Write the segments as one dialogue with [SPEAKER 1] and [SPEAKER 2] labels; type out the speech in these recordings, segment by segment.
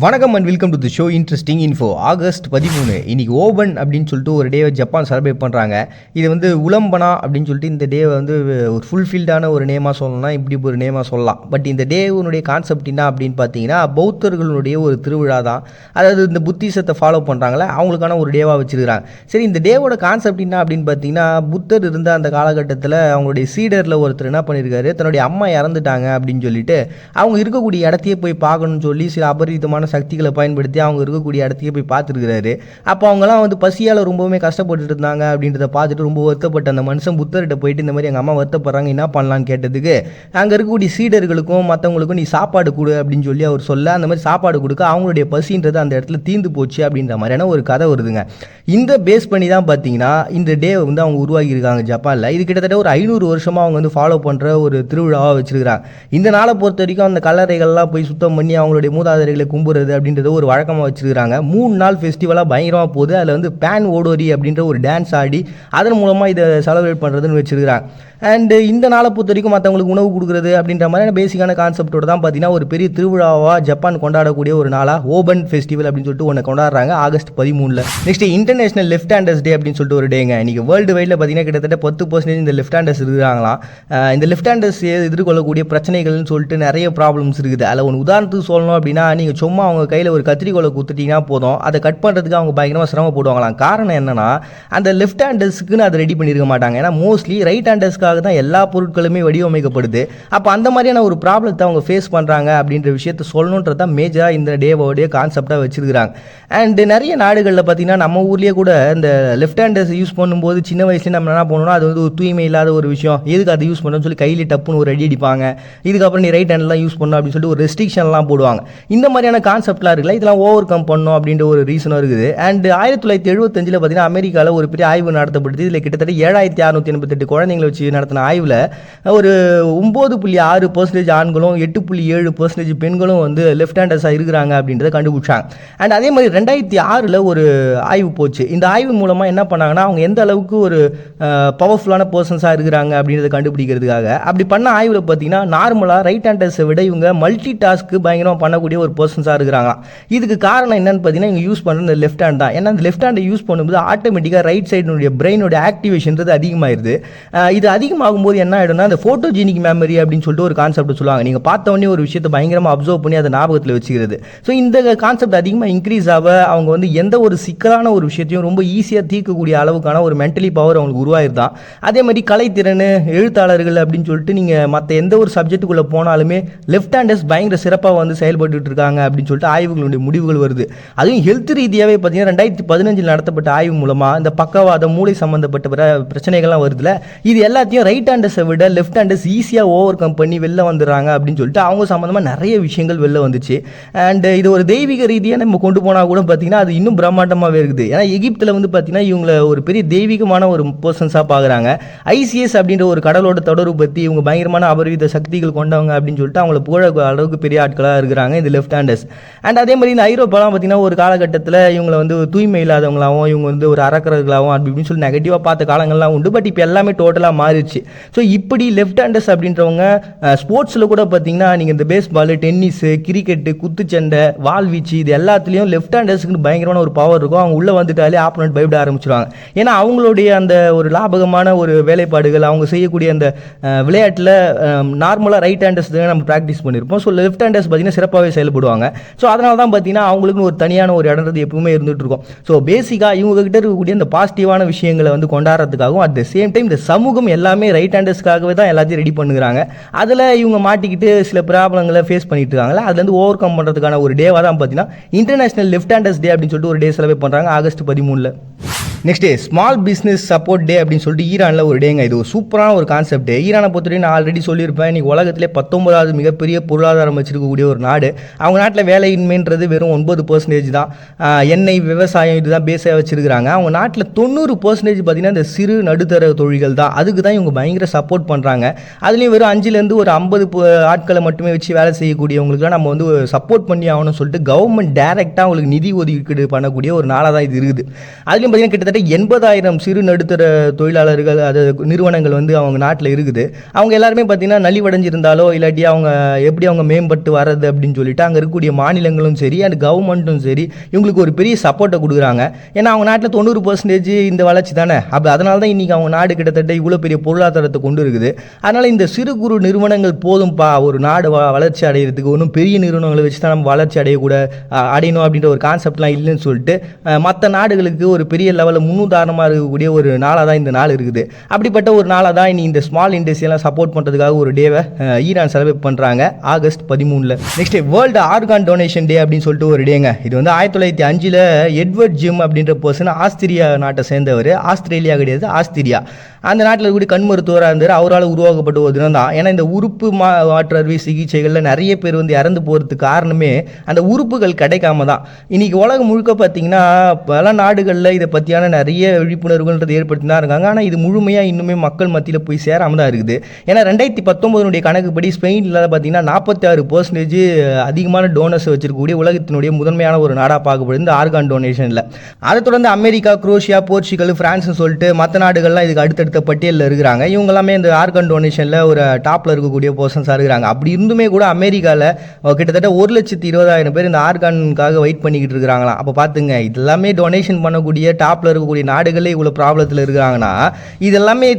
[SPEAKER 1] வணக்கம் and welcome to the show interesting info. August 13 இன்னைக்கு open அப்படின்னு சொல்லிட்டு ஒரு டேவை ஜப்பான் செலிப்ரேட் பண்ணுறாங்க. இது வந்து உலம்பனா அப்படின்னு சொல்லிட்டு இந்த டேவை வந்து ஒரு ஃபுல்ஃபில்டான ஒரு நேமாக சொல்லணும்னா இப்படி ஒரு நேமாக சொல்லலாம். பட் இந்த டேவுனுடைய கான்செப்ட் என்ன அப்படின்னு பார்த்தீங்கன்னா பௌத்தர்களுடைய ஒரு திருவிழா தான். அதாவது இந்த புத்திசத்தை ஃபாலோ பண்ணுறாங்களே அவங்களுக்கான ஒரு டேவாக வச்சுருக்கிறாங்க. சரி, இந்த டேவோட கான்செப்ட் என்ன அப்படின்னு பார்த்தீங்கன்னா புத்தர் இருந்த அந்த காலகட்டத்தில் அவங்களுடைய சீடரில் ஒருத்தர் என்ன பண்ணியிருக்காரு, தன்னுடைய அம்மா இறந்துட்டாங்க அப்படின்னு சொல்லிட்டு அவங்க இருக்கக்கூடிய இடத்தையே போய் பார்க்கணும்னு சொல்லி சில அபரிதமான சக்திகளை பயன்படுத்தி அவங்க இருக்கக்கூடிய இடத்துக்கே போய் பார்த்துருக்கிறாரு. அப்போ அவங்கலாம் வந்து பசியால் ரொம்பவுமே கஷ்டப்பட்டு இருந்தாங்க அப்படின்றத பார்த்துட்டு ரொம்ப வருத்தப்பட்ட அந்த மனுஷன் புத்தர்கிட்ட போயிட்டு இந்த மாதிரி எங்கள் அம்மா வருத்தப்படுறாங்க என்ன பண்ணலான்னு கேட்டதுக்கு அங்கே இருக்கக்கூடிய சீடர்களுக்கும் மற்றவங்களுக்கும் நீ சாப்பாடு கொடு அப்படின்னு சொல்லி அவர் சொல்ல அந்த மாதிரி சாப்பாடு கொடுக்க அவங்களுடைய பசின்றது அந்த இடத்துல தீர்ந்து போச்சு அப்படின்ற மாதிரியான ஒரு கதை வருதுங்க. இந்த பேஸ் பண்ணி தான் பார்த்தீங்கன்னா இந்த டே வந்து அவங்க உருவாக்கியிருக்காங்க ஜப்பானில். இது கிட்டத்தட்ட ஒரு 500 வருஷமாக அவங்க வந்து ஃபாலோ பண்ணுற ஒரு திருவிழாவாக வச்சுருக்கிறாங்க. இந்த நாளை பொறுத்த வரைக்கும் அந்த கல்லறைகள்லாம் போய் சுத்தம் பண்ணி அவங்களுடைய மூதாதையர்களை கும்புறது அப்படின்றது ஒரு வழக்கமாக வச்சுருக்காங்க. 3 நாள் ஃபெஸ்டிவலாக பயங்கரமாக போகுது. அதில் வந்து பேன் ஓடோரி அப்படின்ற ஒரு டான்ஸ் ஆடி அதன் மூலமாக இதை செலிப்ரேட் பண்ணுறதுன்னு வச்சுருக்காங்க. அண்டு இந்த நாளை பொறுத்த வரைக்கும் மற்றவங்களுக்கு உணவு கொடுக்குறது அப்படின்ற மாதிரியான பேசிக்கான கான்செப்டோடு தான் பார்த்தீங்கன்னா ஒரு பெரிய திருவிழாவாக ஜப்பான் கொண்டாடக்கூடிய ஒரு நாளாக ஓபன் ஃபெஸ்டிவல் அப்படின்னு சொல்லிட்டு ஒன்று கொண்டாடுறாங்க August 13. Next international left handers day அப்படின்னு சொல்லிட்டு ஒரு டேங்க. இன்றைக்கி வேர்ல்டு வைடில் பார்த்தீங்கன்னா கிட்டத்தட்ட 10% இந்த லெஃப்ட் ஹேண்டர்ஸ் இருக்கிறாங்களாம். இந்த லெஃப்ட் ஹேண்டர்ஸ் எதிர்கொள்ளக்கூடிய பிரச்சனைகள்னு சொல்லிட்டு நிறைய ப்ராப்ளம்ஸ் இருக்குது. அதில் ஒன்று உதாரணத்துக்கு சொல்லணும் அப்படின்னா நீங்கள் சும்மா அவங்க கையில் ஒரு கத்திரிக்கோலை குத்துட்டிங்கன்னா போதும், அதை கட் பண்ணுறதுக்கு அவங்க பயங்கரமாக சிரமப்படுவாங்களாம். காரணம் என்னன்னா அந்த லெஃப்ட் ஹேண்டர்ஸுக்குன்னு அதை ரெடி பண்ணியிருக்க மாட்டாங்க. ஏன்னா மோஸ்ட்லி ரைட் ஹேண்டர்ஸ்க்காக தான் எல்லா பொருட்களுமே வடிவமைக்கப்படுது. அப்போ அந்த மாதிரியான ஒரு ப்ராப்ளத்தை அவங்க ஃபேஸ் பண்ணுறாங்க அப்படின்ற விஷயத்த சொல்லணுன்றது தான் மேஜராக இந்த டேவோடைய கான்செப்டாக வச்சுருக்கிறாங்க. அண்டு நிறைய நாடுகளில் பார்த்தீங்கன்னா நம்ம ஊர்லேயே கூட இந்த லெஃப்ட் ஹேண்டர்ஸ் யூஸ் பண்ணும்போது சின்ன வயசுலேயே நம்ம என்ன பண்ணணும்னா அது வந்து ஒரு தூய்மை இல்லாத ஒரு விஷயம், எதுக்கு அதை யூஸ் பண்ணணும்னு சொல்லி கையில் டப்புன்னு ஒரு அடி அடிப்பாங்க. இதுக்கப்புறம் நீ ரைட் ஹேண்ட்லாம் யூஸ் பண்ணணும் அப்படின்னு சொல்லிட்டு ஒரு ரெஸ்ட்ரிக்ஷன்லாம் போடுவாங்க. இந்த மாதிரியான கான்செப்ட்லாம் இருக்குல்ல, இதெல்லாம் ஓவர் கம் பண்ணணும் அப்படின்ற ஒரு ரீசனும் இருக்குது. அண்ட் 1975 பார்த்தீங்கன்னா அமெரிக்காவில் ஒரு பெரிய ஆய்வு நடத்தப்படுது. இதில் கிட்டத்தட்ட 7688 குழந்தைங்களை வச்சு நடத்தின ஆய்வில் ஒரு 9.6% ஆண்களும் 8.7% பெண்களும் வந்து லெஃப்ட் ஹேண்டர்ஸாக இருக்கிறாங்க அப்படின்றத கண்டுபிடிச்சாங்க. அண்ட் அதே மாதிரி 2006 ஒரு ஆய்வு போச்சு. இந்த ஆய்வு மூலமாக என்ன பண்ணாங்கன்னா அவங்க எந்த அளவுக்கு ஒரு பவர்ஃபுல்லான பர்சன்ஸாக இருக்கிறாங்க அப்படின்றத கண்டுபிடிக்கிறதுக்காக அப்படி பண்ண ஆய்வில் பார்த்தீங்கன்னா நார்மலாக ரைட் ஹேண்டர்ஸை விட இவங்க மல்டி டாஸ்க்கு பயங்கரமாக பண்ணக்கூடிய ஒரு பர்சன்ஸாக இருக்கிறாங்க. இதுக்கு காரணம் என்னன்னு பார்த்தீங்கன்னா இவங்க யூஸ் பண்ணுற இந்த லெஃப்ட் ஹேண்ட் தான். ஏன்னா இந்த லெஃப்ட் ஹேண்டை யூஸ் பண்ணும்போது ஆட்டோமேட்டிக்காக ரைட் சைடுடைய பிரெயினோட ஆக்டிவேஷன்றது அதிகமாகிடுது. இது அதிகமாகும்போது என்ன ஆகிடும்னா அந்த ஃபோட்டோஜெனிக் மெமரி அப்படின்னு சொல்லிட்டு ஒரு கான்செப்ட் சொல்லுவாங்க. நீங்கள் பார்த்த உடனே ஒரு விஷயத்தை பயங்கரமாக அப்சர்வ் பண்ணி அதை ஞாபகத்தில் வச்சுக்கிறது. ஸோ இந்த கான்செப்ட் அதிகமாக இன்க்ரீஸ் ஆக அவங்க வந்து எந்த ஒரு சிக்கலான ஒரு விஷயத்தையும் ரொம்ப ஈஸியாக தீர்க்கக்கூடிய அளவுக்கான ஒரு மென்டலி பவர் அவங்களுக்கு உருவாயிருதான். அதே மாதிரி கலைத்திறன், எழுத்தாளர்கள் அப்படின்னு சொல்லிட்டு நீங்கள் மற்ற எந்த ஒரு சப்ஜெக்ட்டுக்குள்ளே போனாலுமே லெஃப்ட் ஹேண்டர்ஸ் பயங்கர சிறப்பாக வந்து செயல்பட்டு இருக்காங்க அப்படின்னு சொல்லிட்டு ஆய்வுகளுடைய முடிவுகள் வருது. அதுவும் ஹெல்த் ரீதியாகவே பார்த்தீங்கன்னா 2015 நடத்தப்பட்ட ஆய்வு மூலமாக இந்த பக்கவாதம், மூளை சம்மந்தப்பட்ட பிரச்சனைகள்லாம் வருதுல, இது எல்லாத்தையும் ரைட் ஹேண்டர்ஸை விட லெஃப்ட் ஹேண்டர்ஸ் ஈஸியாக ஓவர் கம் பண்ணி வெளில வந்துடுறாங்க அப்படின்னு சொல்லிட்டு அவங்க சம்மந்தமாக நிறைய விஷயங்கள் வெளில வந்துச்சு. அண்ட் இது ஒரு தெய்வீக ரீதியாக நம்ம கொண்டு போனால் கூட பார்த்தீங்கன்னா அது இன்னும் பிரம்மாண்டமாகவே இருக்குது. ஏன்னா எகிப்தில் வந்து பார்த்தீங்கன்னா இவங்களை ஒரு பெரிய தெய்வீகமான ஒரு பர்சன்ஸாக பார்க்குறாங்க. ஐசிஎஸ் அப்படின்ற ஒரு கடலோட தொடர்பு பற்றி இவங்க பயங்கரமான அபரிவித சக்திகள் கொண்டவங்க அப்படின்னு சொல்லிட்டு அவங்கள புகழ அளவுக்கு பெரிய ஆட்களாக இருக்கிறாங்க இந்த லெஃப்ட் ஹேண்டர்ஸ். அண்ட் அதே மாதிரி இந்த ஐரோப்பாலாம் பார்த்தீங்கன்னா ஒரு காலகட்டத்தில் இவங்களை வந்து தூய்மை இல்லாதவங்களாகவும் இவங்க வந்து ஒரு அறக்கிறதுகளாகவும் அப்படி இப்படின்னு சொல்லி நெகட்டிவாக பார்த்த காலங்கள்லாம் உண்டு. பட் இப்போ எல்லாமே டோட்டலாக மாறிடுச்சு. ஸோ இப்படி லெஃப்ட் ஹேண்டர்ஸ் அப்படின்றவங்க ஸ்போர்ட்ஸில் கூட பார்த்தீங்கன்னா நீங்கள் இந்த பேஸ்பால், டென்னிஸு, கிரிக்கெட்டு, குத்துச்சண்டை, வால்வீச்சு இது எல்லாத்துலேயும் லெஃப்ட் ஹேண்டர்ஸுக்கு பயங்கரமான ஒரு பவர் இருக்கும். அவங்க உள்ளே வந்துட்டாலே ஆப்போனன்ட் பயப்பட ஆரம்பிச்சிடுவாங்க. ஏன்னா அவங்களுடைய அந்த ஒரு லாபகமான ஒரு வேலைப்பாடுகள் அவங்க செய்யக்கூடிய அந்த விளையாட்டில் நார்மலாக ரைட் ஹேண்டர்ஸ் தான் நம்ம ப்ராக்டிஸ் பண்ணியிருப்போம். ஸோ லெஃப்ட் ஹேண்டர்ஸ் பார்த்தீங்கன்னா சிறப்பாகவே செயல்படுவாங்க. ஸோ அதனால தான் பார்த்தீங்கன்னா அவங்களுக்குன்னு ஒரு தனியான ஒரு இடம்ன்றது எப்பவுமே இருந்துகிட்டு இருக்கும். ஸோ பேசிக்காக இவங்ககிட்ட இருக்கக்கூடிய இந்த பாசிட்டிவான விஷயங்களை வந்து கொண்டாடுறதுக்காகவும் அட் த சேம் டைம் இந்த சமூகம் எல்லாமே ரைட் ஹேண்டர்ஸ்க்காகவே தான் எல்லாத்தையும் ரெடி பண்ணுறாங்க. அதில் இவங்க மாட்டிக்கிட்டு சில ப்ராப்ளங்களை ஃபேஸ் பண்ணிட்டு இருக்காங்களா, அதுலேருந்து ஓவர் கம் பண்ணுறதுக்கான ஒரு டேவாக தான் பார்த்தீங்கன்னா இன்டர்நேஷனல் லெஃப்ட் ஹேண்டர்ஸ் டே அப்படின்னு சொல்லிட்டு ஒரு டே செலிப்ரேட் பண்ணுறாங்க August 13. Next day small business support day அப்படின்னு சொல்லிட்டு ஈரானில் ஒரு டேங்க. இது ஒரு சூப்பரான ஒரு கான்செப்ட். ஈரானை பொறுத்தவரைக்கும் நான் ஆல்ரெடி சொல்லியிருப்பேன், இன்றைக்கி உலகத்திலே 19வது மிகப்பெரிய பொருளாதாரம் வச்சிருக்கக்கூடிய ஒரு நாடு. அவங்க நாட்டில் வேலையின்மைன்றது வெறும் 9% தான். எண்ணெய், விவசாயம் இதுதான் பேஸாக வச்சுருக்கிறாங்க. அவங்க நாட்டில் 90% பார்த்தீங்கன்னா இந்த சிறு நடுத்தர தொழில்கள் தான். அதுக்கு தான் இவங்க பயங்கர சப்போர்ட் பண்ணுறாங்க. அதுலேயும் வெறும் 5லேருந்து ஒரு 50 ஆட்களை மட்டுமே வச்சு வேலை செய்யக்கூடியவங்களுக்குலாம் நம்ம வந்து சப்போர்ட் பண்ணி ஆகணும்னு சொல்லிட்டு கவர்மெண்ட் டைரெக்டாக அவங்களுக்கு நிதி ஒதுக்கீடு பண்ணக்கூடிய ஒரு நாளாக தான் இது இருக்குது. அதுலேயும் பார்த்தீங்கன்னா கிட்டத்தட்ட கிட்டத்தட்ட 80,000 சிறு நடுத்தர தொழிலாளர்கள் அது நிறுவனங்கள் வந்து அவங்க நாட்டில் இருக்குது. அவங்க எல்லாருமே பார்த்தீங்கன்னா நலிவடைஞ்சிருந்தாலோ இல்லாட்டி அவங்க எப்படி அவங்க மேம்பட்டு வர்றது அப்படின்னு சொல்லிட்டு அங்கே இருக்கக்கூடிய மாநிலங்களும் சரி அண்ட் கவர்மெண்ட்டும் சரி இவங்களுக்கு ஒரு பெரிய சப்போர்ட்டை கொடுக்குறாங்க. ஏன்னா அவங்க நாட்டில் 90% இந்த வளர்ச்சி தானே. அப்போ அதனால தான் இன்றைக்கி அவங்க நாடு கிட்டத்தட்ட இவ்வளோ பெரிய பொருளாதாரத்தை கொண்டு இருக்குது. அதனால் இந்த சிறு குறு நிறுவனங்கள் போதும்பா ஒரு நாடு வளர்ச்சி அடைகிறதுக்கு, ஒன்றும் பெரிய நிறுவனங்களை வச்சு தான் நம்ம வளர்ச்சி அடையணும் அப்படின்ற ஒரு கான்செப்ட்லாம் இல்லைன்னு சொல்லிட்டு மற்ற நாடுகளுக்கு ஒரு பெரிய லெவலில் முன்னுதாரணமாக இருக்கக்கூடிய ஒரு நாளாக தான் இந்த நாள் இருக்குது. அப்படிப்பட்ட ஒரு நாளாக தான் இனி இந்த ஸ்மால் இண்டஸ்ட்ரியெல்லாம் சப்போர்ட் பண்ணுறதுக்காக ஒரு டேவை ஈரான் செலிப்ரேட் பண்ணுறாங்க August 13. Next world argon donation டே அப்படின்னு சொல்லிட்டு ஒரு டேங்க. இது வந்து 1905 எட்வர்ட் ஜிம் அப்படின்ற பர்சன் ஆஸ்திரியா நாட்டை சேர்ந்தவர். ஆஸ்திரேலியா கிடையாது, ஆஸ்திரியா. அந்த நாட்டில் இருக்கக்கூடிய கண் மருத்துவராக இருந்தார். அவரால் உருவாக்கப்பட்ட ஒரு தினம் தான். ஏன்னா இந்த உறுப்பு மாற்று அறுவை சிகிச்சைகளில் நிறைய பேர் வந்து இறந்து போகிறதுக்கு காரணமே அந்த உறுப்புகள் கிடைக்காம தான். இன்றைக்கி உலகம் முழுக்க பார்த்தீங்கன்னா பல நாடுகளில் இதை பற்றியான நிறைய விழிப்புணர்வுன்றது ஏற்படுத்தி தான் இருக்காங்க. ஆனால் இது முழுமையாக இன்னுமே மக்கள் மத்தியில் போய் சேராமல் தான் இருக்குது. ஏன்னா 2019 கணக்குப்படி ஸ்பெயினில் பார்த்தீங்கன்னா 46% அதிகமான டோனர்ஸ் வச்சிருக்கக்கூடிய உலகத்தினுடைய முதன்மையான ஒரு நாடாக பார்க்கப்படுது இந்த ஆர்கான் டொனேஷனில். அதை தொடர்ந்து அமெரிக்கா, குரோஷியா, போர்ச்சுகல், பிரான்ஸ்னு சொல்லிட்டு மற்ற நாடுகள்லாம் இதுக்கு அடுத்தடுத்த பட்டியலில் இருக்கிறாங்க. இவங்க எல்லாமே இந்த ஆர்கான் டொனேஷனில் ஒரு டாப்பில் இருக்கக்கூடிய பர்சன்ஸாக இருக்கிறாங்க. அப்படி இருந்துமே கூட அமெரிக்காவில் கிட்டத்தட்ட 1,20,000 பேர் இந்த ஆர்கானுக்காக வெயிட் பண்ணிக்கிட்டு இருக்கிறாங்களாம். அப்போ பார்த்துங்க, இதெல்லாமே டொனேஷன் பண்ணக்கூடிய டாப்பில் இருக்கக்கூடிய நாடுகளே இவ்வளோ ப்ராப்ளத்தில் இருக்கிறாங்கன்னா இதெல்லாமே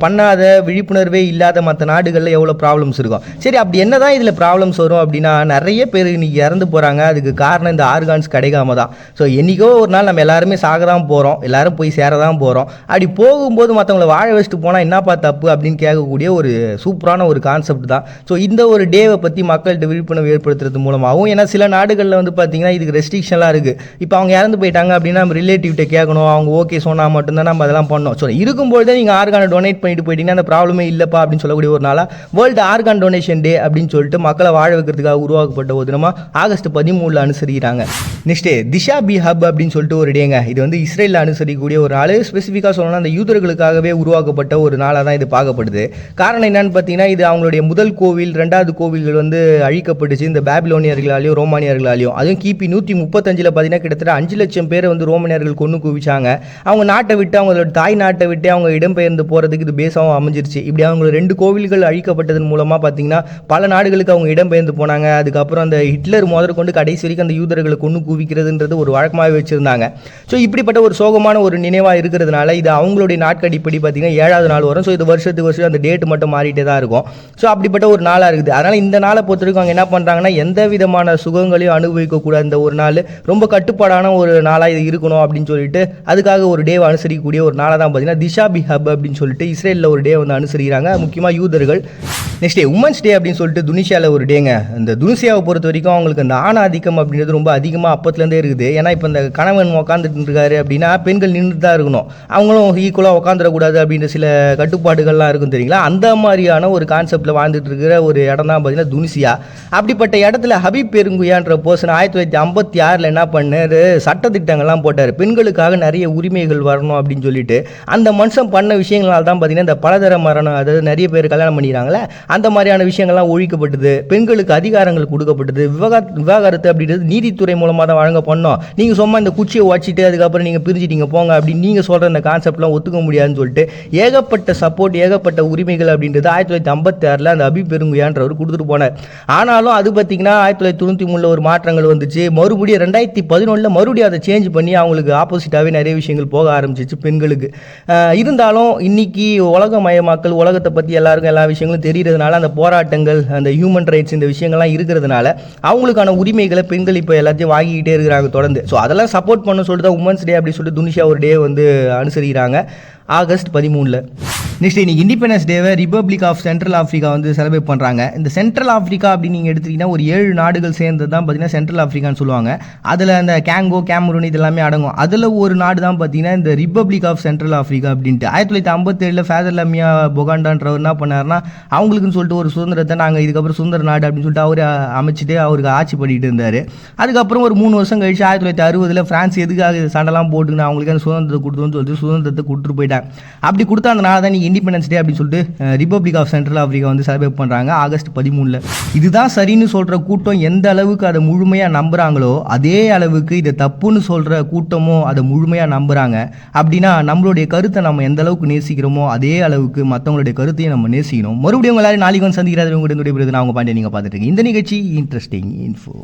[SPEAKER 1] பண்ணாத விழிப்புணர்வே இல்லாத மற்ற நாடுகளில் எவ்வளோ ப்ராப்ளம்ஸ் இருக்கும். சரி, அப்படி என்ன தான் இதில் ப்ராப்ளம்ஸ் வரும் அப்படின்னா நிறைய பேர் இன்றைக்கி இறந்து போகிறாங்க. அதுக்கு காரணம் இந்த ஆர்கான்ஸ் கிடைக்காம தான். ஸோ என்றைக்கோ ஒரு நாள் நம்ம எல்லாருமே சாக தான் போகிறோம், எல்லாரும் போய் சேர தான் போகிறோம். அப்படி போகும்போது மற்றவங்களை வாழ வச்சுட்டு போனால் என்னப்பா தப்பு அப்படின்னு கேட்கக்கூடிய ஒரு சூப்பரான ஒரு கான்செப்ட் தான். ஸோ இந்த ஒரு டேவை பற்றி மக்கள்கிட்ட விழிப்புணர்வு ஏற்படுத்துறது மூலமாகவும், ஏன்னா சில நாடுகளில் வந்து பார்த்தீங்கன்னா இதுக்கு ரெஸ்ட்ரிக்ஷன்லாம் இருக்குது. இப்போ அவங்க இறந்து போயிட்டாங்க அப்படின்னா நம்ம ரிலேட்டிவ்கிட்ட கேட்கணும், அவங்க ஓகே சொன்னால் மட்டும்தான் நம்ம அதெல்லாம் பண்ணோம். ஸோ இருக்கும்போது நீங்கள் ஆர்கானை டொனேட் பண்ணிட்டு போயிட்டீங்கன்னா அந்த ப்ராப்ளமே இல்லைப்பா அப்படின்னு சொல்லக்கூடிய ஒரு நாளாக வேர்ல்டு ஆர்கான் டொனேஷன் டே அப்படின்னு சொல்லிட்டு மக்களை வாழ வைக்கிறதுக்காக உருவாக்கப்பட்ட ஒரு தினமாக ஆகஸ்ட் 13 அனுசரிக்கிறாங்க. நெக்ஸ்ட்டு திஷா பி ஹப் அப்படின்னு சொல்லிட்டு ஒரு டேங்க. இது வந்து இஸ்ரேலில் அனுசரிக்கக்கூடிய ஒரு நாள். ஸ்பெசிஃபிக்காக சொல்லணும்னா அந்த யூதர்களுக்காகவே உருவாக்கப்பட்ட ஒரு நாளாக தான் இது பார்க்கப்படுது. காரணம் என்னன்னு பார்த்தீங்கன்னா இது அவங்களுடைய முதல் கோவில், 2வது கோவில்கள் வந்து அழிக்கப்பட்டுச்சு இந்த பேபிலோனியர்களாலையும் ரோமானியர்களாலையும். அதுவும் கிபி 135 பார்த்தீங்கன்னா கிட்டத்தட்ட 5 லட்சம் பேரை வந்து ரோமானியர்கள் கொண்டு குவிச்சாங்க. அவங்க நாட்டை விட்டு, அவங்களோட தாய் நாட்டை விட்டு அவங்க இடம்பெயர்ந்து போகிறதுக்கு இது பேசாகவும் அமைஞ்சிருச்சு. இப்படி அவங்க 2 கோவில்கள் அழிக்கப்பட்டதன் மூலமாக பார்த்தீங்கன்னா பல நாடுகளுக்கு அவங்க இடம்பெயர்ந்து போனாங்க. அதுக்கப்புறம் அந்த ஹிட்லர் கொண்டு கடைசி வரைக்கும் அந்த யூதர்களை கொண்டு குவிக்கிறதுன்றது ஒரு வழக்கமாகவே வச்சுருந்தாங்க. ஸோ இப்படிப்பட்ட ஒரு சோகமான ஒரு நினைவாக இருக்கிறதுனால இது அவங்களுடைய நாட்கடிப்படி பார்த்தீங்கன்னா 7வது நாள் வரும். ஸோ இது வருஷத்துக்கு வருஷம் அந்த டேட் மட்டும் மாறிட்டே தான் இருக்கும். ஸோ அப்படிப்பட்ட ஒரு நாளாக இருக்குது. அதனால் இந்த நாளை பொறுத்த வரைக்கும் அவங்க என்ன பண்ணுறாங்கன்னா எந்த விதமான சுகங்களையும் அனுபவிக்கக்கூடாது. இந்த ஒரு நாள் ரொம்ப கட்டுப்பாடான ஒரு நாளாக இது இருக்கணும் அப்படின்னு சொல்லிட்டு அதுக்காக ஒரு டேவை அனுசரிக்கக்கூடிய ஒரு நாளாக தான் பார்த்தீங்கன்னா திஷா பி ஹப் அப்படின்னு சொல்லிட்டு இஸ்ரேலில் ஒரு டே வந்து அனுசரிக்கிறாங்க, முக்கியமாக யூதர்கள். நெக்ஸ்ட் டே உமன்ஸ் டே அப்படின்னு சொல்லிட்டு துனிஷியாவில் ஒரு டேங்க. இந்த துனிசியாவை பொறுத்த வரைக்கும் அவங்களுக்கு அந்த ஆணாதிக்கம் அப்படின்றது ரொம்ப அதிகமாக அப்பத்துலேருந்தே இருக்குது. ஏன்னா இப்போ இந்த கணவன் உட்காந்துட்டு இருக்காரு அப்படின்னா பெண்கள் நின்று தான் இருக்கணும், அவங்களும் ஈக்குவலாக உட்காந்துடக்கூடாது அப்படின்ற சில கட்டுப்பாடுகள்லாம் இருக்கும் தெரியுங்களா. அந்த மாதிரியான ஒரு கான்செப்டில் வாழ்ந்துட்டு இருக்கிற ஒரு இடம் தான் பார்த்தீங்கன்னா துனிசியா. அப்படிப்பட்ட இடத்துல ஹபீப் பெருங்குயான்ற பர்சன் 1956 என்ன பண்ணாரு, சட்டத்திட்டங்கள்லாம் போட்டார். பெண்களுக்காக நிறைய உரிமைகள் வரணும் அப்படின்னு சொல்லிட்டு அந்த மனுஷன் பண்ண விஷயங்களால் தான் பார்த்தீங்கன்னா இந்த பலதர மரணம், அதாவது நிறைய பேர் கல்யாணம் பண்ணிக்கிறாங்களே அந்த மாதிரியான விஷயங்கள்லாம் ஒழிக்கப்பட்டது. பெண்களுக்கு அதிகாரங்கள் கொடுக்கப்பட்டது. விவாகரத்து அப்படின்றது நீதித்துறை மூலமாக தான் வழங்க பண்ணோம். நீங்கள் சும்மா இந்த குச்சியை வச்சுட்டு அதுக்கப்புறம் நீங்கள் பிரிஞ்சிட்டீங்க போங்க அப்படின்னு நீங்கள் சொல்கிற அந்த கான்செப்ட்லாம் ஒத்துக்க முடியாதுன்னு சொல்லிட்டு ஏகப்பட்ட சப்போர்ட், ஏகப்பட்ட உரிமைகள் அப்படின்றது 1956 அந்த ஹபீப் பெருங்குயான்றவர் கொடுத்துட்டு போனார். ஆனாலும் அது பார்த்தீங்கன்னா 1993 ஒரு மாற்றங்கள் வந்துச்சு. மறுபடியும் 2011 மறுபடியும் அதை சேஞ்ச் பண்ணி அவங்களுக்கு ஆப்போசிட்டாகவே நிறைய விஷயங்கள் போக ஆரம்பிச்சிச்சு பெண்களுக்கு. இருந்தாலும் இன்னைக்கு உலகமயமாக்கல், உலகத்தை பற்றி எல்லாருக்கும் எல்லா விஷயங்களும் தெரிகிறதுனால அந்த போராட்டங்கள், அந்த ஹியூமன் ரைட்ஸ், இந்த விஷயங்கள்லாம் இருக்கிறதுனால அவங்களுக்கான உரிமைகளை பெண்கள் இப்போ எல்லாத்தையும் வாங்கிக்கிட்டே இருக்கிறாங்க தொடர்ந்து. ஸோ அதெல்லாம் சப்போர்ட் பண்ண சொல்லிட்டு தான் உமன்ஸ் டே அப்படி சொல்லிட்டு துனிஷா ஒரு டே வந்து அனுசரிக்கிறாங்க ஆகஸ்ட் 13. நெக்ஸ்ட் இன்னைக்கு இண்டிபெண்டன்ஸ் டேவை ரிப்பப்ளிக் ஆஃப் சென்ட்ரல் ஆஃப்ரிக்கா வந்து செலிப்ரேட் பண்ணுறாங்க. இந்த சென்ட்ரல் ஆஃப்ரிக்கா அப்படின்னு நீங்கள் எடுத்துக்கிட்டிங்கன்னா ஒரு 7 நாடுகள் சேர்ந்தது தான் பார்த்தீங்கன்னா சென்ட்ரல் ஆஃப்ரிக்கான்னு சொல்லுவாங்க. அதில் அந்த கேங்கோ, கேமரூன் இதெல்லாமே அடங்கும். அதில் ஒரு நாடு தான் பார்த்தீங்கன்னா இந்த ரிப்பப்ளிக் ஆஃப் சென்ட்ரல் ஆஃப்ரிக்கா அப்படின்ட்டு. 1957 ஃபேதர் லமியா பொகாண்டான்றவர் என்ன பண்ணார்னா அவங்களுக்குன்னு சொல்லிட்டு ஒரு சுதந்திரத்தை நாங்கள் இதுக்கப்புறம் சுதந்திர நாடு அப்படின்னு சொல்லிட்டு அவர் அமைச்சிட்டு அவருக்கு ஆட்சி பண்ணிட்டு இருந்தார். அதுக்கப்புறம் ஒரு 3 வருஷம் கழிச்சு 1960 ஃப்ரான்ஸ் எதுக்காக சண்டைலாம் போட்டுக்கின்னு அவங்களுக்கு அந்த சுதந்திரத்தை கொடுத்தோன்னு சொல்லிட்டு சுதந்திரத்தை கொடுத்துட்டு போயிட்டாங்க. அப்படி கொடுத்தா அந்த நாள் தான் நீங்கள் இண்டிபெண்டன்ஸ் டே அப்படின்னு சொல்லிட்டு ரிப்பப்ளிக் ஆஃப் சென்ட்ரல் ஆஃப்ரிக்கா வந்து செலிப்ரேட் பண்ணுறாங்க ஆகஸ்ட் 13. இதுதான் சரின்னு சொல்கிற கூட்டம் எந்த அளவுக்கு அதை முழுமையாக நம்புகிறாங்களோ அதே அளவுக்கு இதை தப்புன்னு சொல்கிற கூட்டமும் அதை முழுமையாக நம்புகிறாங்க. அப்படின்னா நம்மளுடைய கருத்தை நம்ம எந்த அளவுக்கு நேசிக்கிறோமோ அதே அளவுக்கு மற்றவங்களுடைய கருத்தையும் நம்ம நேசிக்கணும். மறுபடியும் எல்லாரும் நாளைக்கு வந்து சந்திக்கிறாரு உங்களுடைய நான் உங்கள் பாண்டிய நீங்கள் பார்த்துட்டு இருக்கீங்க. இந்த நிகழ்ச்சி இன்ட்ரெஸ்டிங் இன்ஃபோ.